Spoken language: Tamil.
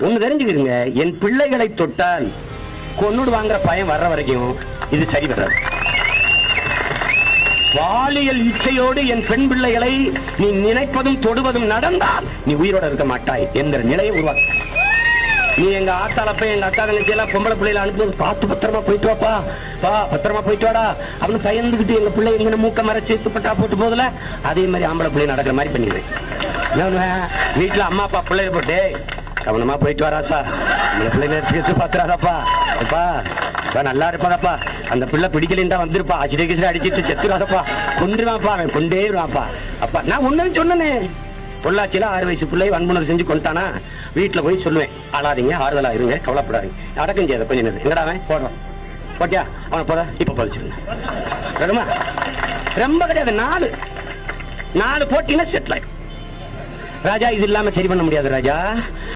ஒண்ணு தெரிஞ்சுக்கிறீங்க, என் பிள்ளைகளை தொட்டால் கொன்னுடு வாங்குற பயம் வர்ற வரைக்கும் இது சரி வராது. பாலியல் இச்சையோடு என் பெண் பிள்ளைகளை நீ நினைப்பதும் தொடுவதும் நடந்தால் நீ உயிரோட இருக்க மாட்டாய் என்கிற நிலையை உருவாக்க. நீ எங்க ஆத்தாளப்ப எங்க அக்கா தங்கச்சி எல்லாம் பொம்பளை பிள்ளைகளை அனுப்புவது பார்த்து பத்திரமா போயிட்டு வாப்பா, பத்திரமா போயிட்டு வாடா அப்படின்னு பயந்துகிட்டு எங்க பிள்ளை எங்க மூக்க மறைச்சு துப்பட்டா போட்டு போதுல, அதே மாதிரி ஆம்பளை பிள்ளை நடக்கிற மாதிரி பண்ணிடுவேன். வீட்டுல அம்மா அப்பா பிள்ளை போட்டு கவனமா போயிட்டு வராசா, இந்த பிள்ளை நினைச்சு பாத்துறாதாப்பா, அப்பா நல்லா இருப்பாதப்பா, அந்த பிள்ளை பிடிக்கலன்னு தான் வந்திருப்பா, அடிச்சு அடிச்சுட்டு செத்துறாதப்பா, கொண்டுருவாப்பா, அவன் கொண்டே வருவாப்பா. அப்பா நான் ஒன்னு சொன்னேனே, பொள்ளாச்சியில 6 வயசு பிள்ளை வன்புணர்வு செஞ்சு கொண்டானா, வீட்டுல போய் சொல்லுவேன், ஆளாதீங்க, ஆறுதலா இருங்க, கவலைப்படாதீங்க, அடக்கம் செய்யாத கொஞ்சம் நேரம் எங்கடா அவன் போடுறான் போட்டியா, அவனை போட இப்ப பதிச்சிருங்க ரொம்ப கிடையாது, 4 போட்டினா செட்டில் ஆயிடும் ராஜா. இது இல்லாம சரி பண்ண முடியாது ராஜா.